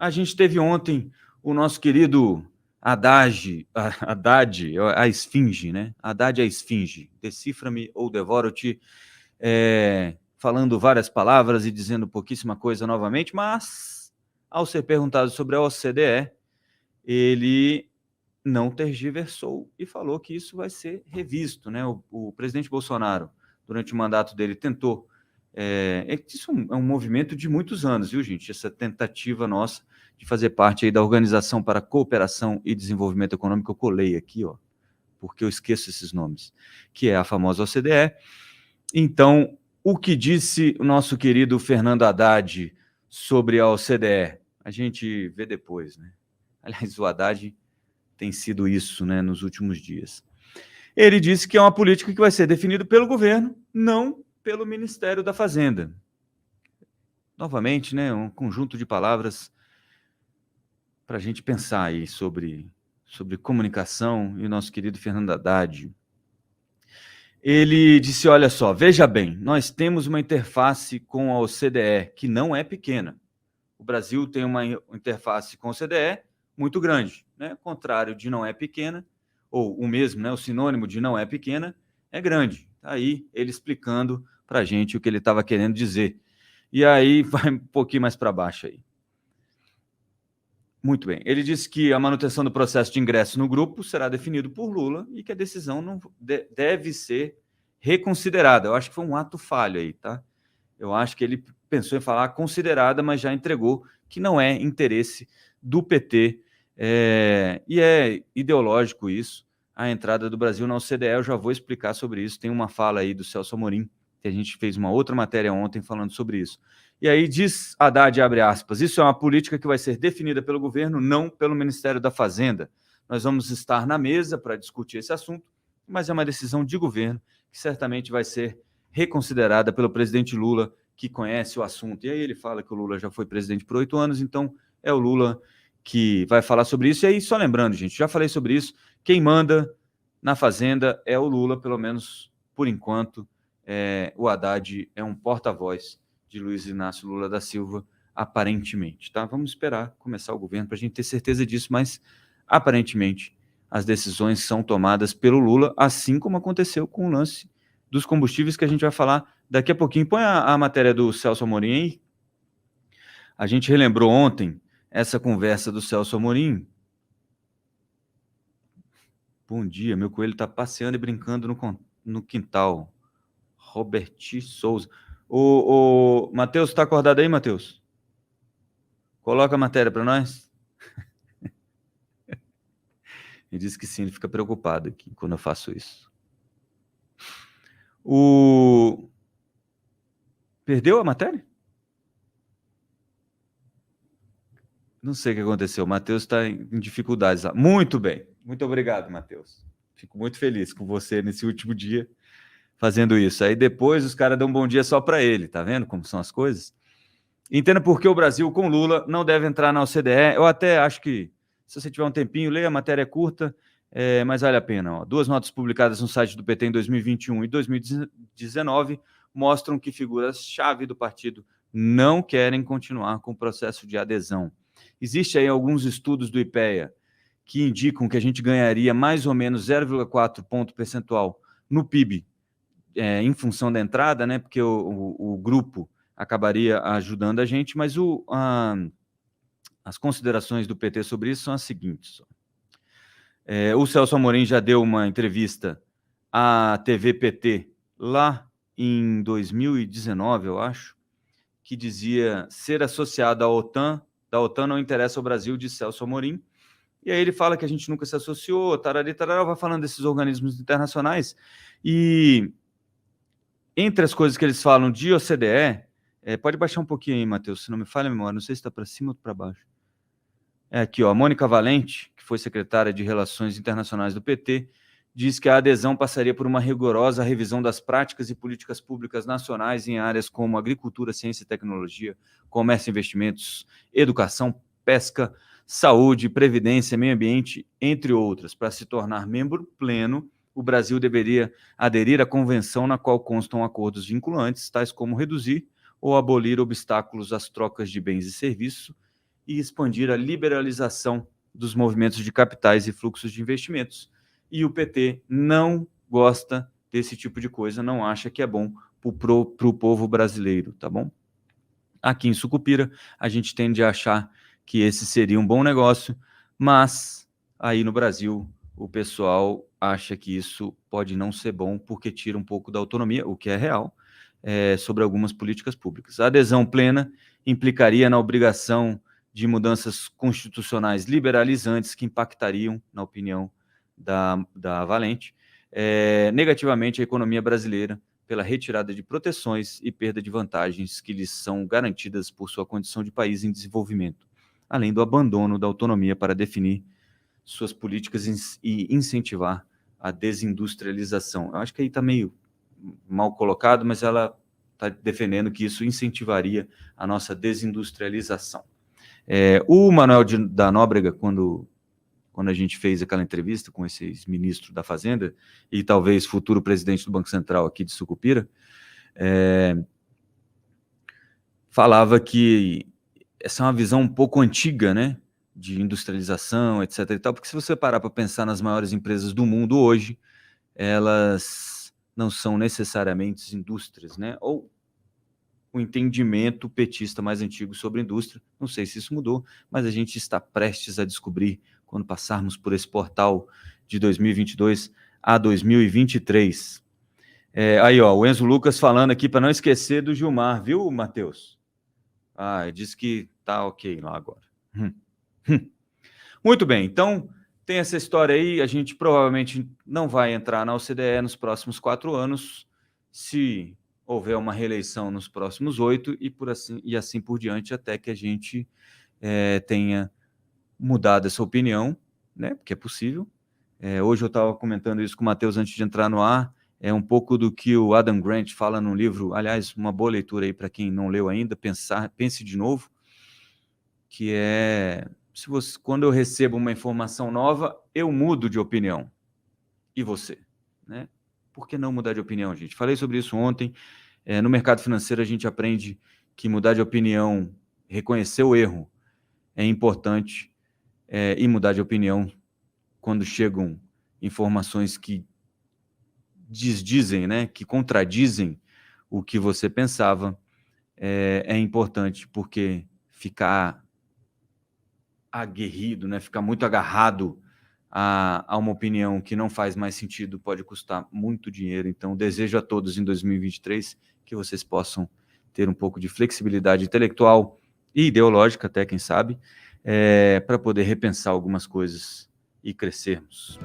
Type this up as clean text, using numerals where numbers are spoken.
a gente teve ontem o nosso querido Haddad, a Esfinge, né? Haddad a Esfinge, decifra-me ou devoro-te, falando várias palavras e dizendo pouquíssima coisa novamente, mas, ao ser perguntado sobre a OCDE, ele não tergiversou e falou que isso vai ser revisto, né? O presidente Bolsonaro, durante o mandato dele, tentou. Isso é um movimento de muitos anos, viu, gente? Essa tentativa nossa de fazer parte aí da Organização para a Cooperação e Desenvolvimento Econômico, eu colei aqui, ó, porque eu esqueço esses nomes, que é a famosa OCDE. Então, o que disse o nosso querido Fernando Haddad sobre a OCDE? A gente vê depois, né? Aliás, o Haddad tem sido isso, né, nos últimos dias. Ele disse que é uma política que vai ser definida pelo governo, não pelo Ministério da Fazenda. Novamente, né, um conjunto de palavras para a gente pensar aí sobre comunicação e o nosso querido Fernando Haddad. Ele disse, olha só, veja bem, nós temos uma interface com a OCDE que não é pequena. O Brasil tem uma interface com a OCDE muito grande, né? Contrário de não é pequena, ou o mesmo, né? O sinônimo de não é pequena é grande. Tá aí ele explicando para a gente o que ele estava querendo dizer. E aí vai um pouquinho mais para baixo aí. Muito bem. Ele disse que a manutenção do processo de ingresso no grupo será definido por Lula e que a decisão não deve ser reconsiderada. Eu acho que foi um ato falho aí, tá? Eu acho que ele pensou em falar considerada, mas já entregou que não é interesse do PT. E é ideológico isso, a entrada do Brasil na OCDE. Eu já vou explicar sobre isso. Tem uma fala aí do Celso Amorim, que a gente fez uma outra matéria ontem falando sobre isso. E aí diz Haddad, abre aspas, isso é uma política que vai ser definida pelo governo, não pelo Ministério da Fazenda. Nós vamos estar na mesa para discutir esse assunto, mas é uma decisão de governo que certamente vai ser reconsiderada pelo presidente Lula, que conhece o assunto. E aí ele fala que o Lula já foi presidente por 8 anos, então é o Lula que vai falar sobre isso. E aí, só lembrando, gente, já falei sobre isso, quem manda na Fazenda é o Lula, pelo menos por enquanto. O Haddad é um porta-voz de Luiz Inácio Lula da Silva, aparentemente. Tá? Vamos esperar começar o governo para a gente ter certeza disso, mas aparentemente as decisões são tomadas pelo Lula, assim como aconteceu com o lance dos combustíveis, que a gente vai falar daqui a pouquinho. Põe a matéria do Celso Amorim aí. A gente relembrou ontem essa conversa do Celso Amorim. Bom dia, meu coelho está passeando e brincando no quintal. Roberti Souza. O Matheus, está acordado aí, Matheus? Coloca a matéria para nós. Ele disse que sim, ele fica preocupado aqui quando eu faço isso. Perdeu a matéria? Não sei o que aconteceu. O Matheus está em dificuldades lá. Muito bem. Muito obrigado, Matheus. Fico muito feliz com você nesse último dia fazendo isso. Aí depois os caras dão um bom dia só para ele. Tá vendo como são as coisas? Entenda por que o Brasil, com Lula, não deve entrar na OCDE. Eu até acho que, se você tiver um tempinho, leia, a matéria é curta, mas vale a pena. Ó. 2 notas publicadas no site do PT em 2021 e 2019 mostram que figuras-chave do partido não querem continuar com o processo de adesão. Existem aí alguns estudos do IPEA que indicam que a gente ganharia mais ou menos 0,4 ponto percentual no PIB em função da entrada, né? Porque o grupo acabaria ajudando a gente, mas as considerações do PT sobre isso são as seguintes. O Celso Amorim já deu uma entrevista à TV PT lá em 2019, eu acho, que dizia ser associado à OTAN, da OTAN não interessa ao Brasil, de Celso Amorim. E aí ele fala que a gente nunca se associou, tarari, tarará, vai falando desses organismos internacionais. E entre as coisas que eles falam de OCDE, pode baixar um pouquinho aí, Matheus, se não me falha a memória, não sei se está para cima ou para baixo. Aqui, ó, a Mônica Valente, que foi secretária de Relações Internacionais do PT, diz que a adesão passaria por uma rigorosa revisão das práticas e políticas públicas nacionais em áreas como agricultura, ciência e tecnologia, comércio e investimentos, educação, pesca, saúde, previdência, meio ambiente, entre outras. Para se tornar membro pleno, o Brasil deveria aderir à convenção na qual constam acordos vinculantes, tais como reduzir ou abolir obstáculos às trocas de bens e serviços e expandir a liberalização dos movimentos de capitais e fluxos de investimentos. E o PT não gosta desse tipo de coisa, não acha que é bom para o povo brasileiro, tá bom? Aqui em Sucupira, a gente tende a achar que esse seria um bom negócio, mas aí no Brasil o pessoal acha que isso pode não ser bom porque tira um pouco da autonomia, o que é real, sobre algumas políticas públicas. A adesão plena implicaria na obrigação de mudanças constitucionais liberalizantes que impactariam, na opinião da Valente, negativamente a economia brasileira, pela retirada de proteções e perda de vantagens que lhes são garantidas por sua condição de país em desenvolvimento, além do abandono da autonomia para definir suas políticas e incentivar a desindustrialização. Eu acho que aí está meio mal colocado, mas ela está defendendo que isso incentivaria a nossa desindustrialização. O Manuel da Nóbrega, quando a gente fez aquela entrevista com esse ministro da Fazenda e talvez futuro presidente do Banco Central aqui de Sucupira, falava que essa é uma visão um pouco antiga, né, de industrialização, etc. e tal, porque se você parar para pensar nas maiores empresas do mundo hoje, elas não são necessariamente indústrias, né, ou o entendimento petista mais antigo sobre indústria, não sei se isso mudou, mas a gente está prestes a descobrir quando passarmos por esse portal de 2022 a 2023. Aí, ó, o Enzo Lucas falando aqui para não esquecer do Gilmar, viu, Matheus? Disse que tá ok lá agora. Muito bem, então tem essa história aí, a gente provavelmente não vai entrar na OCDE nos próximos 4 anos, se houver uma reeleição nos próximos 8 e assim por diante, até que a gente tenha mudado essa opinião, né? Porque é possível. Hoje eu estava comentando isso com o Matheus antes de entrar no ar, um pouco do que o Adam Grant fala no livro, aliás, uma boa leitura aí para quem não leu ainda, pense de novo, que quando eu recebo uma informação nova, eu mudo de opinião. E você? Né? Por que não mudar de opinião, gente? Falei sobre isso ontem. No mercado financeiro, a gente aprende que mudar de opinião, reconhecer o erro, é importante, e mudar de opinião quando chegam informações que desdizem, né, que contradizem o que você pensava, é importante, porque ficar aguerrido, né, ficar muito agarrado a uma opinião que não faz mais sentido pode custar muito dinheiro. Então, desejo a todos em 2023 que vocês possam ter um pouco de flexibilidade intelectual e ideológica, até quem sabe, para poder repensar algumas coisas e crescermos.